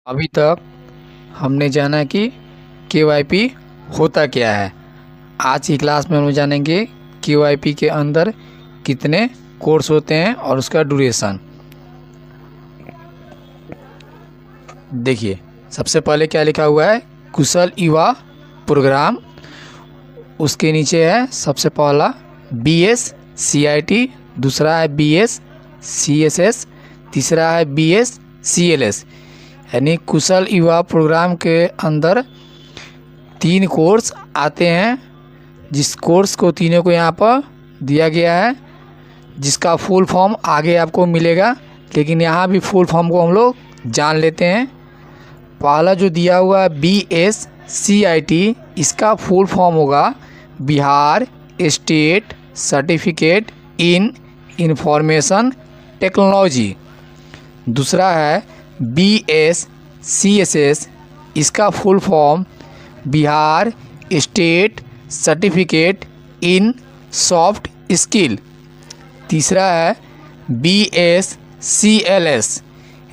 अभी तक हमने जाना कि केवाईपी होता क्या है। आज की क्लास में हम जानेंगे केवाईपी के अंदर कितने कोर्स होते हैं और उसका ड्यूरेशन। देखिए, सबसे पहले क्या लिखा हुआ है, कुशल युवा प्रोग्राम। उसके नीचे है सबसे पहला BS CIT, दूसरा है BS CSS, तीसरा है BS CLS। यानी कुशल युवा प्रोग्राम के अंदर 3 कोर्स आते हैं, जिस कोर्स को तीनों को यहाँ पर दिया गया है, जिसका फुल फॉर्म आगे आपको मिलेगा, लेकिन यहाँ भी फुल फॉर्म को हम लोग जान लेते हैं। पहला जो दिया हुआ है BS CIT, इसका फुल फॉर्म होगा Bihar state certificate in information technology. दूसरा है BS CSS, इसका full form Bihar state certificate in soft skill. तीसरा है BS CLS,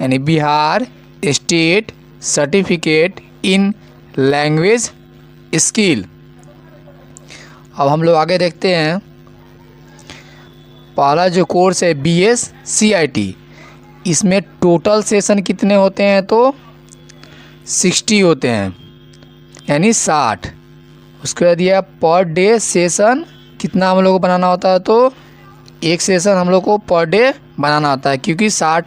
यानी Bihar state certificate in language skill. अब हम लोग आगे देखते हैं। पहला जो कोर्स है BS CIT, इसमें टोटल सेशन कितने होते हैं, तो 60 होते हैं, यानी 60। उसके बाद दिया पर डे सेशन कितना हम लोग को बनाना होता है, तो एक सेशन हम लोग को पर डे बनाना होता है, क्योंकि 60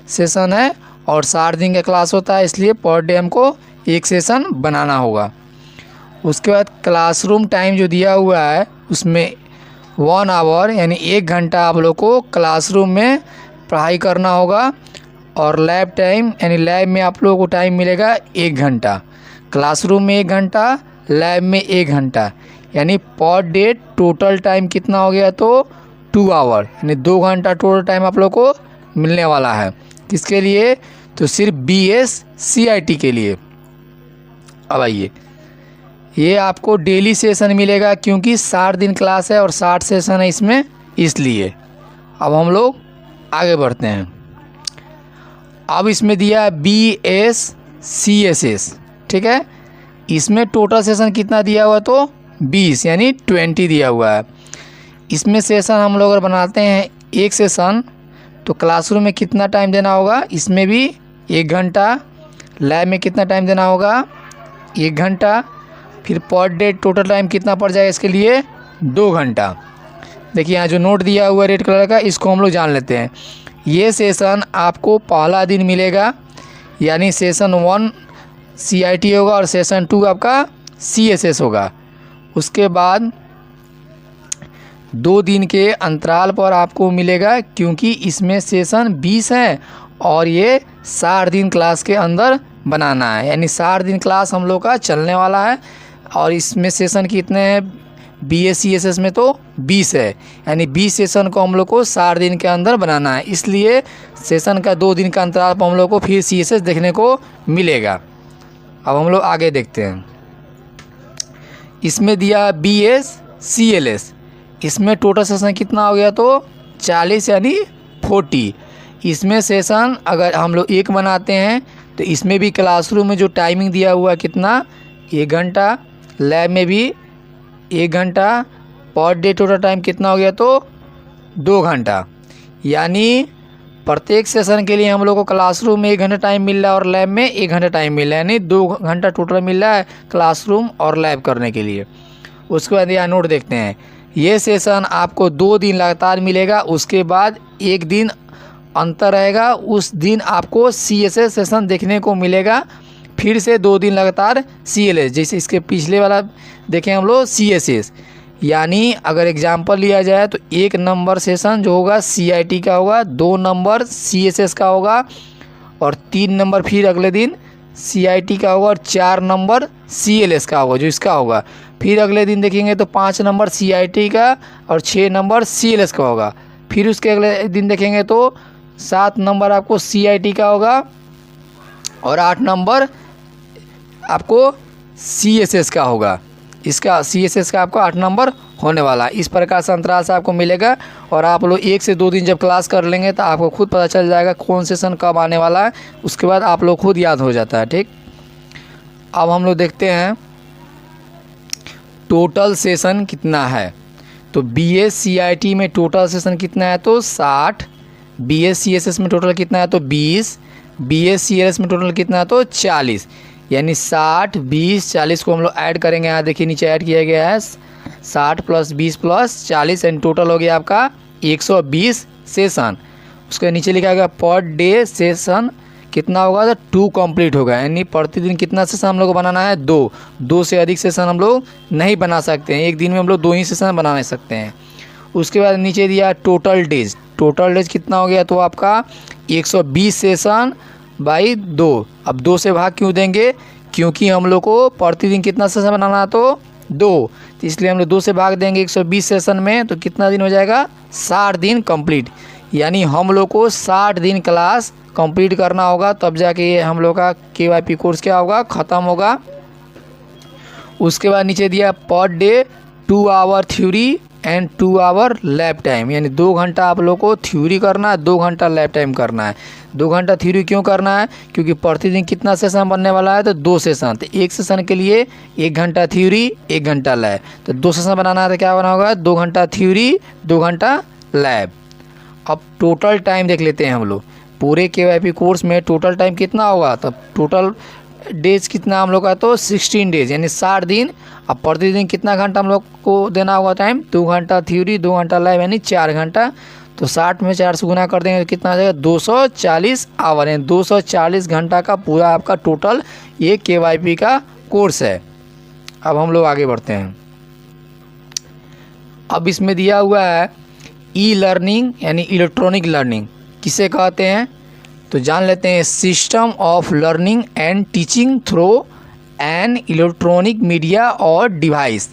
सेशन है और 60 दिन का क्लास होता है, इसलिए पर डे हमको एक सेशन बनाना होगा। उसके बाद क्लासरूम टाइम जो दिया हुआ है, उसमें 1 आवर यानी 1 घंटा आप लोग को क्लासरूम में पढ़ाई करना होगा, और लैब टाइम यानी लैब में आप लोगों को टाइम मिलेगा 1 घंटा। क्लासरूम में 1 घंटा, लैब में 1 घंटा, यानी पर डे टोटल टाइम कितना हो गया, तो 2 आवर, यानी 2 घंटा टोटल टाइम आप लोग को मिलने वाला है। किसके लिए, तो सिर्फ BS CIT के लिए। अब आइए, ये आपको डेली सेशन मिलेगा, क्योंकि 60 दिन क्लास है और 60 सेशन है इसमें, इसलिए। अब हम लोग आगे बढ़ते हैं। अब इसमें दिया है BS CSS, ठीक है। इसमें टोटल सेशन कितना दिया हुआ है, तो 20 यानी 20 दिया हुआ है। इसमें सेशन हम लोग अगर बनाते हैं एक सेशन, तो क्लासरूम में कितना टाइम देना होगा, इसमें भी 1 घंटा, लैब में कितना टाइम देना होगा, 1 घंटा, फिर पर डे टोटल टाइम कितना पड़ जाएगा इसके लिए, 2 घंटा। देखिए यहाँ जो नोट दिया हुआ है रेड कलर का, इसको हम लोग जान लेते हैं। ये सेशन आपको पहला दिन मिलेगा, यानी सेशन 1 CIT होगा और सेशन 2 आपका CSS होगा। उसके बाद 2 दिन के अंतराल पर आपको मिलेगा, क्योंकि इसमें सेशन 20 है और ये 60 दिन क्लास के अंदर बनाना है, यानी 60 दिन क्लास हम लोग का चलने वाला है। और इसमें सेशन कितने हैं BS CSS में, तो 20 है, यानी 20 सेशन को हम लोग को 60 दिन के अंदर बनाना है, इसलिए सेशन का 2 दिन का अंतराल पर हम लोग को फिर CSS देखने को मिलेगा। अब हम लोग आगे देखते हैं। इसमें दिया BS CLS, इसमें टोटल सेशन कितना हो गया, तो 40 यानी 40। इसमें सेशन अगर हम लोग एक बनाते हैं, तो इसमें भी क्लासरूम में जो टाइमिंग दिया हुआ है कितना, 1 घंटा, लैब में भी 1 घंटा, पर डे टोटल टाइम कितना हो गया, तो 2 घंटा। यानी प्रत्येक सेशन के लिए हम लोग को क्लासरूम में 1 घंटा टाइम मिल रहा है और लैब में 1 घंटा टाइम मिल रहा है, यानी 2 घंटा टोटल मिल रहा है क्लासरूम और लैब करने के लिए। उसके बाद यहाँ नोट देखते हैं। ये सेशन आपको 2 दिन लगातार मिलेगा, उसके बाद 1 दिन अंतर रहेगा, उस दिन आपको CSS सेशन देखने को मिलेगा, फिर से 2 दिन लगातार CLS, जैसे इसके पिछले वाला देखें हम लोग CSS। यानी अगर एग्जांपल लिया जाए, तो 1 नंबर सेशन जो होगा CIT का होगा, 2 नंबर CSS का होगा, और 3 नंबर फिर अगले दिन CIT का होगा, और 4 नंबर CLS का होगा जो इसका होगा। फिर अगले दिन देखेंगे तो 5 नंबर CIT का और 6 नंबर CLS का होगा। फिर उसके अगले दिन देखेंगे तो 7 नंबर आपको CIT का होगा और 8 नंबर आपको CSS का होगा। इसका CSS का आपको 8 नंबर होने वाला है। इस प्रकार से अंतराल से आपको मिलेगा और आप लोग 1 से 2 दिन जब क्लास कर लेंगे तो आपको खुद पता चल जाएगा कौन सेशन कब आने वाला है, उसके बाद आप लोग खुद याद हो जाता है। ठीक, अब हम लोग देखते हैं टोटल सेशन कितना है। तो BSCIT में टोटल सेशन कितना है तो 60, BSCSS में टोटल कितना है तो 20, BSCLS में टोटल कितना है तो 40, यानी 60, 20, 40 को हम लोग ऐड करेंगे। यहाँ देखिए नीचे ऐड किया गया है 60 + 20 + 40 एंड टोटल हो गया आपका 120 सेशन। उसके नीचे लिखा गया पर डे सेशन कितना होगा तो 2 कंप्लीट होगा, यानी प्रतिदिन कितना सेशन हम लोग को बनाना है 2 से अधिक सेशन हम लोग नहीं बना सकते हैं। एक दिन में हम लोग 2 ही सेशन बना नहीं सकते हैं। उसके बाद नीचे दिया टोटल डेज, टोटल डेज कितना हो गया तो आपका 120 सेशन बाई 2। अब 2 से भाग क्यों देंगे, क्योंकि हम लोग को प्रतिदिन कितना सेशन बनाना है तो 2, तो इसलिए हम लोग 2 से भाग देंगे 120 सेशन में, तो कितना दिन हो जाएगा 60 दिन कंप्लीट। यानी हम लोग को 60 दिन क्लास कंप्लीट करना होगा, तब जाके हम लोग का KYP कोर्स क्या होगा ख़त्म होगा। उसके बाद नीचे दिया per day 2 hour theory and 2 hour lab time, यानी 2 घंटा आप लोग को थ्योरी करना है, 2 घंटा लैब टाइम करना है। 2 घंटा थ्योरी क्यों करना है, क्योंकि प्रतिदिन कितना सेशन बनने वाला है तो 2 सेशन, तो एक सेशन के लिए 1 घंटा थ्योरी 1 घंटा लैब, तो 2 सेशन बनाना है तो क्या बना होगा 2 घंटा थ्योरी 2 घंटा लैब। अब टोटल टाइम देख लेते हैं हम लोग, पूरे KYP कोर्स में टोटल टाइम कितना होगा, तब टोटल डेज कितना हम लोग का तो 16 डेज, यानी 60 दिन। अब प्रतिदिन कितना घंटा हम लोग को देना होगा टाइम, 2 घंटा थ्योरी 2 घंटा लाइव, यानी 4 घंटा। तो 60 में 4 से गुना कर देंगे तो कितना आ जाएगा 240 आवर, यानी 240 घंटा का पूरा आपका टोटल ये KYP का कोर्स है। अब हम लोग आगे बढ़ते हैं। अब इसमें दिया हुआ है E-लर्निंग यानी इलेक्ट्रॉनिक लर्निंग किसे कहते हैं, तो जान लेते हैं। System of learning and teaching through an electronic media और device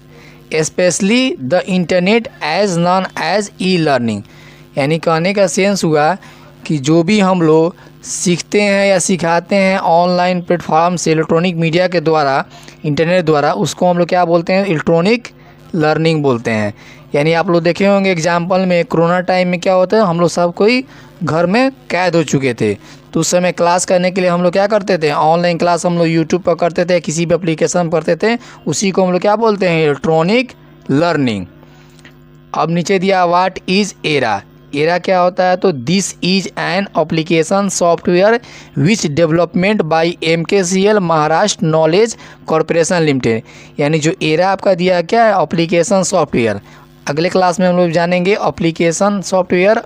specially the internet as known as e learning, यानी कहने का सेंस हुआ कि जो भी हम लोग सीखते हैं या सिखाते हैं ऑनलाइन प्लेटफॉर्म से इलेक्ट्रॉनिक मीडिया के द्वारा, इंटरनेट द्वारा, उसको हम लोग क्या बोलते हैं इलेक्ट्रॉनिक लर्निंग बोलते हैं। यानी आप लोग देखे होंगे एग्जाम्पल में कोरोना टाइम में क्या होता है, हम लोग सब कोई घर में कैद हो चुके थे, तो उस समय क्लास करने के लिए हम लोग क्या करते थे, ऑनलाइन क्लास हम लोग यूट्यूब पर करते थे, किसी भी एप्लीकेशन पर करते थे, उसी को हम लोग क्या बोलते हैं इलेक्ट्रॉनिक लर्निंग। अब नीचे दिया व्हाट इज़ एरा, एरा क्या होता है तो this is an application software which development bye MKCL Maharashtra knowledge corporation limited, यानी जो एरा आपका दिया क्या है एप्लीकेशन सॉफ्टवेयर। अगले क्लास में हम लोग जानेंगे एप्लीकेशन सॉफ्टवेयर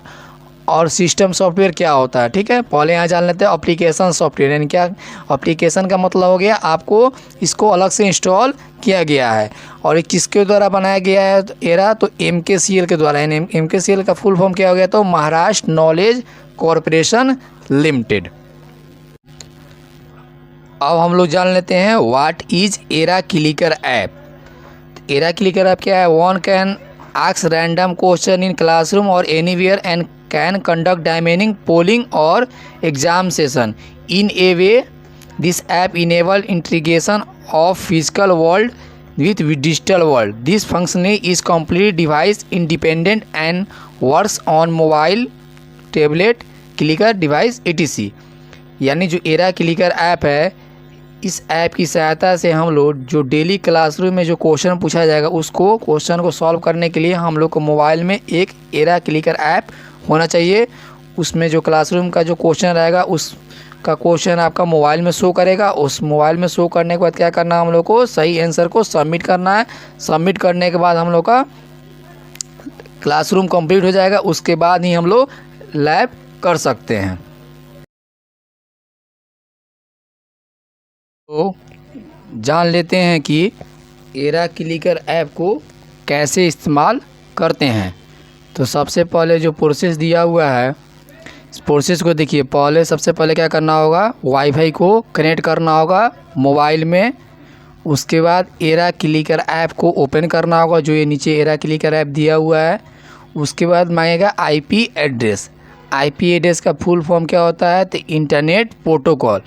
और सिस्टम सॉफ्टवेयर क्या होता है। ठीक है, पहले यहाँ जान लेते हैं एप्लीकेशन सॉफ्टवेयर, यानी क्या एप्लीकेशन का मतलब हो गया आपको इसको अलग से इंस्टॉल किया गया है, और ये किसके द्वारा बनाया गया है तो एरा तो MKCL के द्वारा, यानी MKCL का फुल फॉर्म क्या हो गया तो महाराष्ट्र नॉलेज कॉरपोरेशन लिमिटेड। अब हम लोग जान लेते हैं what is era clicker app. Era clicker app क्या है, one can ask random question in classroom और anywhere and can conduct dynamic polling और exam session in a way. This app enable integration of physical world with digital world. This functionality is completely device independent and works on mobile, tablet, clicker device etc. यानी जो era clicker app है, इस app की सहायता से हम लोग जो डेली क्लासरूम में जो क्वेश्चन पूछा जाएगा उसको क्वेश्चन को सॉल्व करने के लिए हम लोग को मोबाइल में एक एरा क्लिकर ऐप होना चाहिए। उसमें जो क्लासरूम का जो क्वेश्चन रहेगा उस का क्वेश्चन आपका मोबाइल में शो करेगा। उस मोबाइल में शो करने के बाद क्या करना है हम लोग को सही आंसर को सबमिट करना है। सबमिट करने के बाद हम लोग का क्लासरूम कंप्लीट हो जाएगा, उसके बाद ही हम लोग लैब कर सकते हैं। तो जान लेते हैं कि एरा क्लिकर ऐप को कैसे इस्तेमाल करते हैं। तो सबसे पहले जो प्रोसेस दिया हुआ है इस प्रोसेस को देखिए। पहले सबसे पहले क्या करना होगा, वाईफाई को कनेक्ट करना होगा मोबाइल में। उसके बाद एरा क्लिकर ऐप को ओपन करना होगा, जो ये नीचे एरा क्लिकर ऐप दिया हुआ है। उसके बाद मांगेगा IP एड्रेस। IP एड्रेस का फुल फॉर्म क्या होता है तो इंटरनेट प्रोटोकॉल,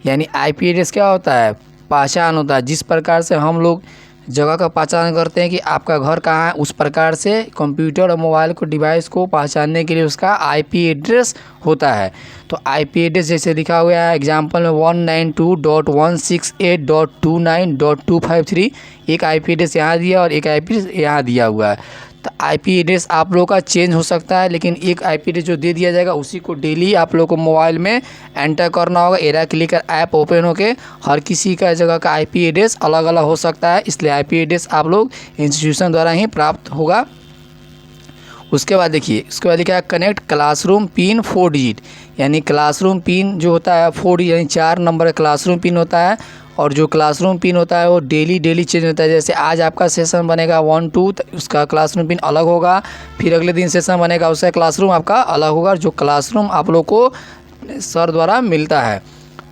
यानी IP एड्रेस क्या होता है पहचान होता है। जिस प्रकार से हम लोग जगह का पहचान करते हैं कि आपका घर कहाँ है। उस प्रकार से कंप्यूटर और मोबाइल को डिवाइस को पहचानने के लिए उसका आईपी एड्रेस होता है। तो आईपी एड्रेस जैसे लिखा हुआ है एग्जांपल में 192.168.29.253, एक आईपी एड्रेस यहाँ दिया और एक आईपी एड्रेस यहाँ दिया हुआ है। तो आईपी एड्रेस आप लोगों का चेंज हो सकता है, लेकिन एक आईपी एड्रेस जो दे दिया जाएगा उसी को डेली आप लोगों को मोबाइल में एंटर करना होगा। एरा क्लिकर ऐप ओपन होके हर किसी का जगह का आईपी एड्रेस अलग अलग हो सकता है, इसलिए आईपी एड्रेस आप लोग इंस्टीट्यूशन द्वारा ही प्राप्त होगा। उसके बाद देखिए, उसके बाद लिखा है कनेक्ट क्लासरूम पिन 4 डिजिट, यानी क्लासरूम पिन जो होता है 4 यानी 4 नंबर का क्लासरूम पिन होता है। और जो क्लासरूम पिन होता है वो डेली चेंज होता है। जैसे आज आपका सेशन बनेगा 1-2 तो उसका क्लासरूम पिन अलग होगा, फिर अगले दिन सेशन बनेगा उसका क्लासरूम आपका अलग होगा, जो क्लासरूम आप लोग को सर द्वारा मिलता है।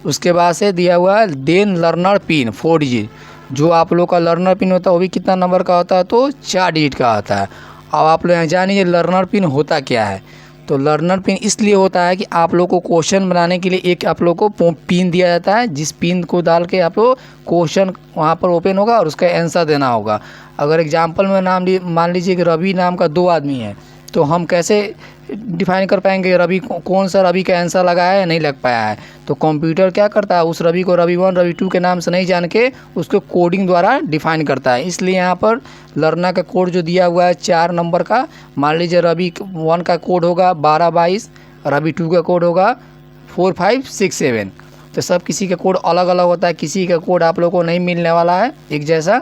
उसके बाद से दिया हुआ है देन लर्नर पिन 4 डिजिट, जो आप लोग का लर्नर पिन होता है वो भी कितना नंबर का होता है, तो 4 डिजिट का आता है। अब आप लोग जानिए लर्नर पिन होता क्या है। तो लर्नर पिन इसलिए होता है कि आप लोग को क्वेश्चन बनाने के लिए एक आप लोग को पिन दिया जाता है, जिस पिन को डाल के आप लोग क्वेश्चन वहाँ पर ओपन होगा और उसका आंसर देना होगा। अगर एग्जांपल में मान लीजिए कि रवि नाम का 2 आदमी है, तो हम कैसे डिफाइन कर पाएंगे रवि कौन सा रवि का आंसर लगाया है, नहीं लग पाया है। तो कंप्यूटर क्या करता है, उस रवि को रवि 1 रवि 2 के नाम से नहीं जान के उसको कोडिंग द्वारा डिफाइन करता है। इसलिए यहाँ पर लर्नर का कोड जो दिया हुआ है 4 नंबर का, मान लीजिए रवि 1 का कोड होगा 1222, रवि 2 का कोड होगा 4567। तो सब किसी का कोड अलग अलग होता है, किसी का कोड आप लोग को नहीं मिलने वाला है एक जैसा।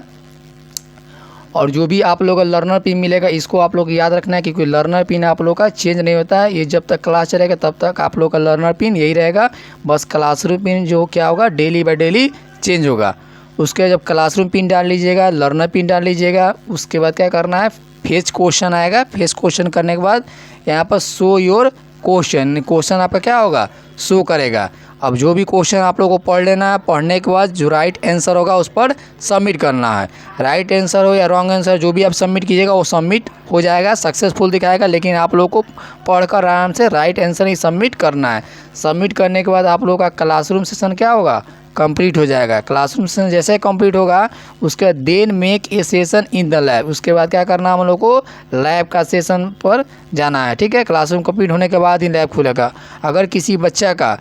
और जो भी आप लोग का लर्नर पिन मिलेगा इसको आप लोग याद रखना है, क्योंकि लर्नर पिन आप लोग का चेंज नहीं होता है। ये जब तक क्लास चलेगा तब तक आप लोग का लर्नर पिन यही रहेगा, बस क्लासरूम पिन जो क्या होगा डेली बाय डेली चेंज होगा। उसके जब क्लासरूम पिन डाल लीजिएगा, लर्नर पिन डाल लीजिएगा, उसके बाद क्या करना है, फेच क्वेश्चन आएगा। फेच क्वेश्चन करने के बाद यहाँ पर शो योर क्वेश्चन, क्वेश्चन आपका क्या होगा, शो करेगा। अब जो भी क्वेश्चन आप लोगों को पढ़ लेना है, पढ़ने के बाद जो राइट आंसर होगा उस पर सबमिट करना है। राइट आंसर हो या रॉन्ग आंसर जो भी आप सबमिट कीजिएगा वो सबमिट हो जाएगा, सक्सेसफुल दिखाएगा, लेकिन आप लोगों को पढ़कर आराम से राइट आंसर ही सबमिट करना है। सबमिट करने के बाद आप लोगों का क्लासरूम सेशन क्या होगा, कंप्लीट हो जाएगा। क्लासरूम सेशन जैसे कंप्लीट होगा उसके बाद then make a session in the lab, उसके बाद क्या करना है हम लोग को लैब का सेशन पर जाना है। ठीक है, क्लासरूम कंप्लीट होने के बाद ही लैब खुलेगा। अगर किसी बच्चा का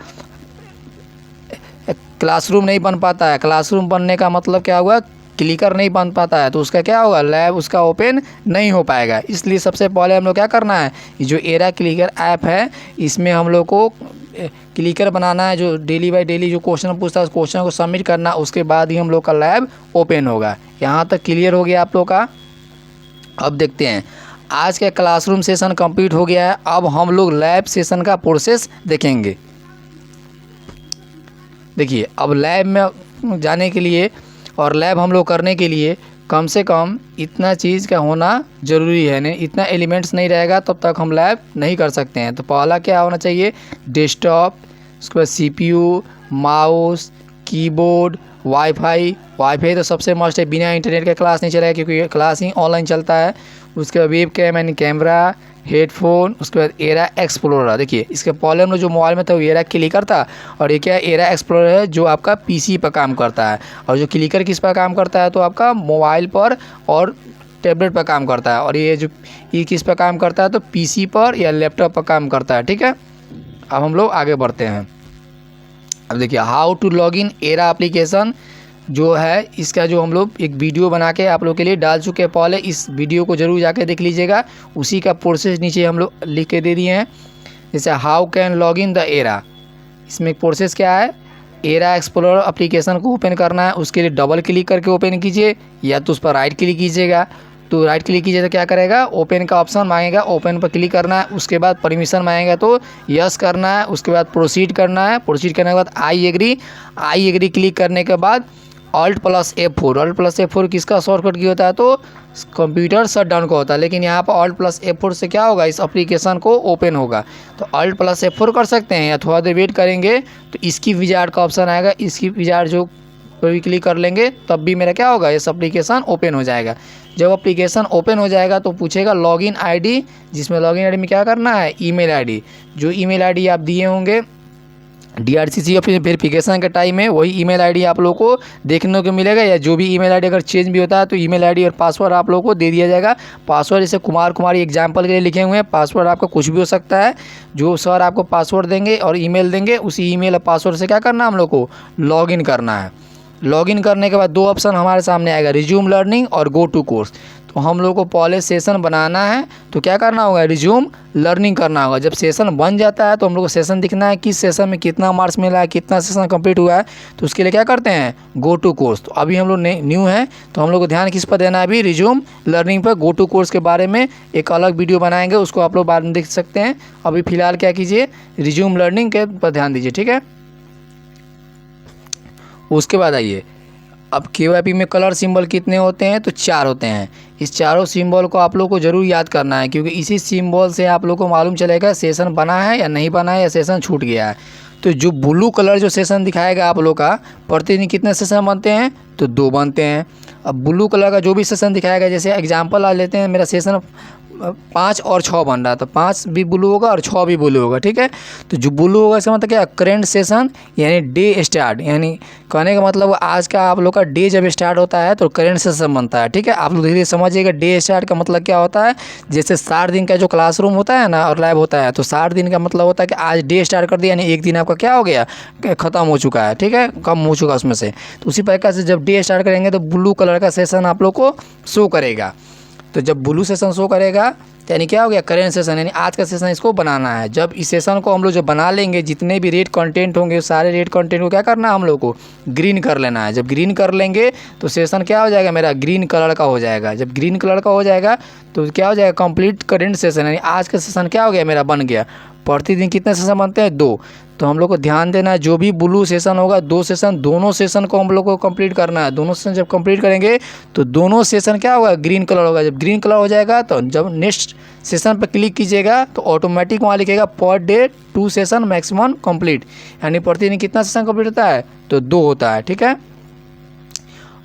क्लासरूम नहीं बन पाता है, क्लासरूम बनने का मतलब क्या हुआ, क्लिकर नहीं बन पाता है, तो उसका क्या होगा, लैब उसका ओपन नहीं हो पाएगा। इसलिए सबसे पहले हम लोग क्या करना है, जो एरा क्लिकर ऐप है इसमें हम लोग को क्लिकर बनाना है, जो डेली बाय डेली जो क्वेश्चन पूछता है उस क्वेश्चन को सबमिट करना, उसके बाद ही हम लोग का लैब ओपन होगा। यहाँ तक क्लियर हो गया आप लोग का। अब देखते हैं, आज का क्लासरूम सेशन कंप्लीट हो गया है, अब हम लोग लैब सेशन का प्रोसेस देखेंगे। देखिए, अब लैब में जाने के लिए और लैब हम लोग करने के लिए कम से कम इतना चीज़ का होना ज़रूरी है। नहीं, इतना एलिमेंट्स नहीं रहेगा तब तक हम लैब नहीं कर सकते हैं। तो पहला क्या होना चाहिए, डेस्कटॉप, उसके बाद सीपीयू, माउस, कीबोर्ड, वाईफाई तो सबसे मस्ट है, बिना इंटरनेट के क्लास नहीं चलेगा क्योंकि क्लास ही ऑनलाइन चलता है। उसके बाद वेब कैम यानी कैमरा, हेडफोन, उसके बाद एरा एक्सप्लोरर। देखिए, इसके पहले हम लोग जो मोबाइल में था वो एरा क्लिकर था, और ये क्या है, एरा एक्सप्लोरर है जो आपका पीसी पर काम करता है। और जो क्लिकर किस पर काम करता है, तो आपका मोबाइल पर और टैबलेट पर काम करता है। और ये किस पर काम करता है, तो पीसी पर या लैपटॉप पर काम करता है। ठीक है, अब हम लोग आगे बढ़ते हैं। अब देखिए, how to log in Era application जो है, इसका जो हम लोग एक वीडियो बना के आप लोग के लिए डाल चुके हैं पहले, इस वीडियो को ज़रूर जाके देख लीजिएगा। उसी का प्रोसेस नीचे हम लोग लिख के दे दिए हैं। जैसे how can log in the era, इसमें प्रोसेस क्या है, एरा एक्सप्लोरर एप्लीकेशन को ओपन करना है, उसके लिए डबल क्लिक करके ओपन कीजिए, या तो उस पर राइट क्लिक कीजिएगा। तो राइट क्लिक कीजिए तो क्या करेगा, ओपन का ऑप्शन मांगेगा, ओपन पर क्लिक करना है। उसके बाद परमिशन मांगेगा तो यस करना है। उसके बाद प्रोसीड करना है। प्रोसीड करने के बाद आई एग्री क्लिक करने के बाद Alt+F4 किसका शॉर्टकट की होता है, तो कंप्यूटर शट डाउन का होता है। लेकिन यहाँ पर Alt+F4 से क्या होगा, इस एप्लीकेशन को ओपन होगा। तो Alt+F4 कर सकते हैं, या थोड़ा देर वेट करेंगे तो इसकी विजार्ड का ऑप्शन आएगा, इसकी विजार्ड जो भी क्लिक कर लेंगे तब भी मेरा क्या होगा, इस एप्लीकेशन ओपन हो जाएगा। जब एप्लीकेशन ओपन हो जाएगा तो पूछेगा लॉगिन आईडी, जिसमें लॉगिन आईडी में क्या करना है, ईमेल आईडी। जो ईमेल आईडी आप दिए होंगे DRCC ऑफिस वेरिफिकेशन के टाइम में वही ईमेल आईडी आप लोगों को देखने को मिलेगा, या जो भी ईमेल आईडी अगर चेंज भी होता है तो ईमेल आईडी और पासवर्ड आप लोगों को दे दिया जाएगा। पासवर्ड जैसे कुमार कुमारी एग्जाम्पल के लिए लिखे हुए हैं, पासवर्ड आपका कुछ भी हो सकता है। जो सर आपको पासवर्ड देंगे और ईमेल देंगे, उसी ईमेल और पासवर्ड से क्या करना है, हम लोग को लॉगिन करना है। लॉगिन करने के बाद दो ऑप्शन हमारे सामने आएगा, रिज्यूम लर्निंग और गो टू कोर्स। तो हम लोग को पहले सेशन बनाना है तो क्या करना होगा, रिज्यूम लर्निंग करना होगा। जब सेशन बन जाता है तो हम लोग को सेशन दिखना है, किस सेशन में कितना मार्क्स मिला है, कितना सेशन कंप्लीट हुआ है। तो उसके लिए क्या करते हैं, गो टू कोर्स। तो अभी हम लोग न्यू हैं तो हम लोग को ध्यान किस पर देना है, अभी रिज्यूम लर्निंग पर। गो टू कोर्स के बारे में एक अलग वीडियो बनाएंगे, उसको आप लोग बाद में देख सकते हैं। अभी फ़िलहाल क्या कीजिए, रिज्यूम लर्निंग के पर ध्यान दीजिए, ठीक है। उसके बाद आइए, अब KYP में कलर सिंबल कितने होते हैं, तो 4 होते हैं। इस चारों सिंबल को आप लोग को ज़रूर याद करना है, क्योंकि इसी सिंबल से आप लोग को मालूम चलेगा सेशन बना है या नहीं बना है, या सेशन छूट गया है। तो जो ब्लू कलर जो सेशन दिखाएगा आप लोग का, प्रतिदिन कितने सेशन बनते हैं, तो 2 बनते हैं। अब ब्लू कलर का जो भी सेशन दिखाएगा, जैसे एग्जाम्पल आ लेते हैं, मेरा सेशन 5 और 6 बन रहा है, तो 5 भी ब्लू होगा और 6 भी ब्लू होगा, ठीक है। तो जो ब्लू होगा इसका मतलब क्या, करेंट सेशन यानी डे स्टार्ट, यानी कहने का मतलब आज का आप लोग का डे जब स्टार्ट होता है तो करेंट सेशन बनता है, ठीक है। आप लोग धीरे धीरे समझिएगा डे स्टार्ट का मतलब क्या होता है। जैसे 60 दिन का जो क्लासरूम होता है ना और लैब होता है, तो 60 दिन का मतलब होता है कि आज डे स्टार्ट कर दिया, यानी एक दिन आपका क्या हो गया, ख़त्म हो चुका है, ठीक है, कम हो चुका उसमें से। तो उसी प्रकार से जब डे स्टार्ट करेंगे तो ब्लू कलर का सेशन आप लोग को शो करेगा। तो जब ब्लू सेशन शो करेगा यानी क्या हो गया, करेंट सेशन, यानी आज का सेशन इसको बनाना है। जब इस सेशन को हम लोग जब बना लेंगे, जितने भी रेड कंटेंट होंगे सारे रेड कंटेंट को क्या करना है, हम लोग को ग्रीन कर लेना है। जब ग्रीन कर लेंगे तो सेशन क्या हो जाएगा, मेरा ग्रीन कलर का हो जाएगा। जब ग्रीन कलर का हो जाएगा तो क्या हो जाएगा, कंप्लीट करेंट सेशन, यानी आज का सेशन क्या हो गया, मेरा बन गया। प्रतिदिन कितने सेशन बनते हैं, 2। तो हम लोग को ध्यान देना है, जो भी ब्लू सेशन होगा 2 सेशन, दोनों सेशन को हम लोग को कंप्लीट करना है। दोनों सेशन जब कंप्लीट करेंगे तो दोनों सेशन क्या होगा, ग्रीन कलर होगा। जब ग्रीन कलर हो जाएगा तो जब नेक्स्ट सेशन पर क्लिक कीजिएगा तो ऑटोमेटिक वहाँ लिखेगा पर डे 2 सेशन मैक्सिमम कंप्लीट, यानी प्रतिदिन कितना सेशन कंप्लीट होता है, तो 2 होता है, ठीक है।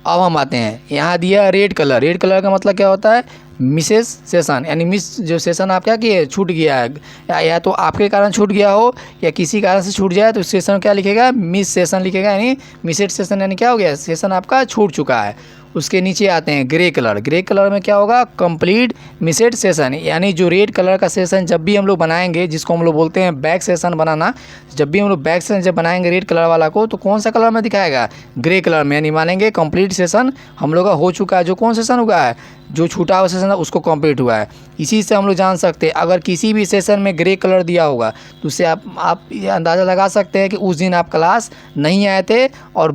अब हम आते हैं, यहाँ दिया रेड कलर। रेड कलर का मतलब क्या होता है, मिसेस सेशन, यानी मिस जो सेशन आप क्या किए, छूट गया है, या तो आपके कारण छूट गया हो या किसी कारण से छूट जाए तो सेशन क्या लिखेगा, मिस सेशन लिखेगा, यानी मिसेड सेशन, यानी क्या हो गया, सेशन आपका छूट चुका है। उसके नीचे आते हैं ग्रे कलर। ग्रे कलर में क्या होगा, कंप्लीट मिसेड सेशन, यानी जो रेड कलर का सेशन जब भी हम लोग बनाएंगे, जिसको हम लोग बोलते हैं बैक सेशन बनाना, जब भी हम लोग बैक सेशन जब बनाएंगे रेड कलर वाला को, तो कौन सा कलर में दिखाएगा, ग्रे कलर में, यानी मानेंगे कंप्लीट सेशन हम लोग का हो चुका है। जो कौन सेशन हुआ है, जो छूटा हुआ सेशन है उसको कंप्लीट हुआ है। इसी से हम लोग जान सकते हैं, अगर किसी भी सेशन में ग्रे कलर दिया होगा तो उससे आप ये अंदाज़ा लगा सकते हैं कि उस दिन आप क्लास नहीं आए थे और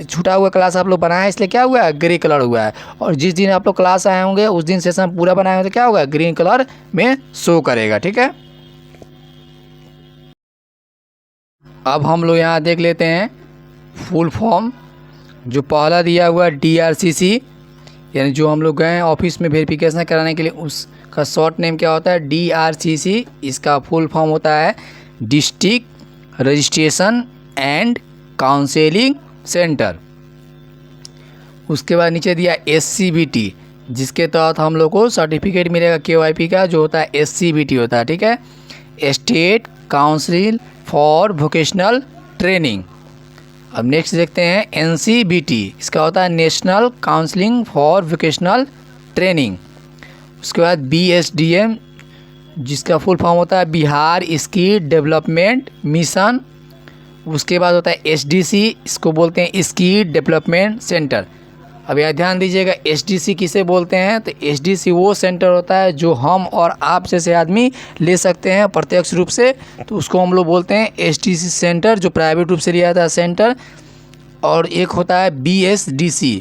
छूटा हुआ क्लास आप लोग बनाए, इसलिए क्या हुआ है, ग्रे कलर हुआ है। और जिस दिन आप लोग क्लास आए होंगे उस दिन सेशन पूरा बनाए होंगे तो क्या होगा, ग्रीन कलर में शो करेगा, ठीक है। अब हम लोग यहाँ देख लेते हैं फुल फॉर्म। जो पहला दिया हुआ DRCC, यानी जो हम लोग गए ऑफिस में वेरिफिकेशन कराने के लिए, उसका शॉर्ट नेम क्या होता है, DRCC। इसका फुल फॉर्म होता है district registration and counselling centre. उसके बाद नीचे दिया SCBT, जिसके तहत हम लोग को सर्टिफिकेट मिलेगा KYP का, जो होता है SCBT होता है, ठीक है, state council for vocational training. अब नेक्स्ट देखते हैं NCBT, इसका होता है national counselling for vocational training. उसके बाद BSDM, जिसका फुल फॉर्म होता है बिहार स्किल डेवलपमेंट मिशन। उसके बाद होता है SDC, इसको बोलते हैं स्किल डेवलपमेंट सेंटर। अब यहाँ ध्यान दीजिएगा, SDC किसे बोलते हैं, तो SDC वो सेंटर होता है जो हम और आप जैसे आदमी ले सकते हैं प्रत्यक्ष रूप से, तो उसको हम लोग बोलते हैं SDC सेंटर, जो प्राइवेट रूप से लिया जाता है सेंटर। और एक होता है BSDC,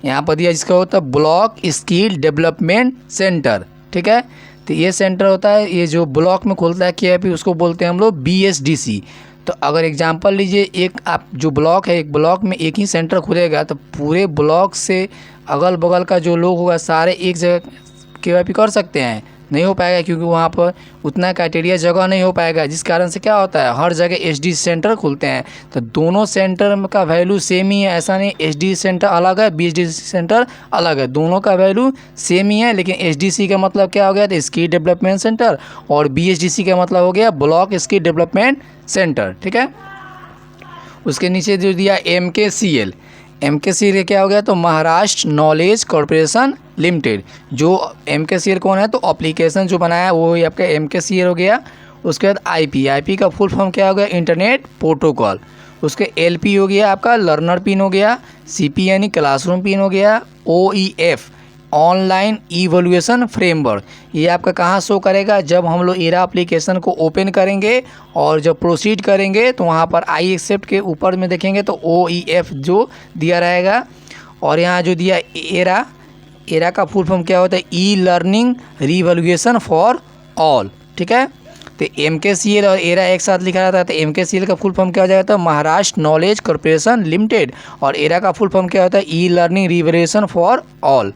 यहाँ पर दिया, जिसका होता है ब्लॉक स्किल डेवलपमेंट सेंटर, ठीक है। तो ये सेंटर होता है, ये जो ब्लॉक में खुलता है KYP, उसको बोलते हैं हम लोग BSDC। तो अगर एग्जांपल लीजिए, एक आप जो ब्लॉक है, एक ब्लॉक में एक ही सेंटर खुलेगा तो पूरे ब्लॉक से अगल बगल का जो लोग होगा सारे एक जगह KYP कर सकते हैं, नहीं हो पाएगा, क्योंकि वहाँ पर उतना क्राइटेरिया जगह नहीं हो पाएगा। जिस कारण से क्या होता है, हर जगह SDC सेंटर खुलते हैं, तो दोनों सेंटर का वैल्यू सेम ही है। ऐसा नहीं SDC सेंटर अलग है, BSDC सेंटर अलग है, दोनों का वैल्यू सेम ही है। लेकिन SDC का मतलब क्या हो गया, तो स्किल डेवलपमेंट सेंटर, और BSDC का मतलब हो गया ब्लॉक स्किल डेवलपमेंट सेंटर, ठीक है। उसके नीचे जो दिया MKCL, MKCL क्या हो गया तो महाराष्ट्र नॉलेज कॉरपोरेशन लिमिटेड। जो MKCL कौन है तो एप्लीकेशन जो बनाया है वो ही आपका MKCL हो गया। उसके बाद IP का फुल फॉर्म क्या हो गया इंटरनेट प्रोटोकॉल। उसके LP हो गया आपका लर्नर पिन हो गया, CP यानी क्लासरूम पिन हो गया, OEF ऑनलाइन इवोल्यूशन फ्रेमवर्क। ये आपका कहाँ शो करेगा जब हम लोग एरा एप्लीकेशन को ओपन करेंगे और जब प्रोसीड करेंगे तो वहाँ पर आई एक्सेप्ट के ऊपर में देखेंगे तो OEF जो दिया रहेगा। और यहाँ जो दिया एरा का फुल फॉर्म क्या होता है e learning revolution for all. ठीक है, तो MKCL और एरा एक साथ लिखा रहता है तो MKCL का फुल फॉर्म क्या हो जाएगा तो महाराष्ट्र नॉलेज कॉरपोरेशन लिमिटेड, और एरा का फुल फॉर्म क्या होता है e learning revolution for all.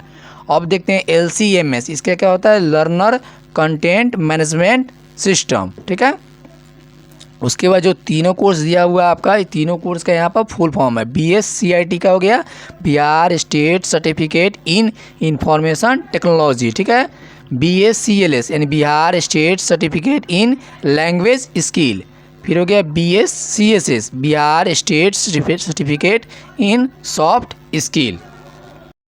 अब देखते हैं LCMS, इसका क्या होता है लर्नर कंटेंट मैनेजमेंट सिस्टम। ठीक है, उसके बाद जो तीनों कोर्स दिया हुआ है आपका, ये तीनों कोर्स का यहाँ पर फुल फॉर्म है BSCIT का हो गया Bihar state certificate in information technology. ठीक है, BSCLS यानी Bihar state certificate in language skill. फिर हो गया BSCSS Bihar state certificate in soft skill.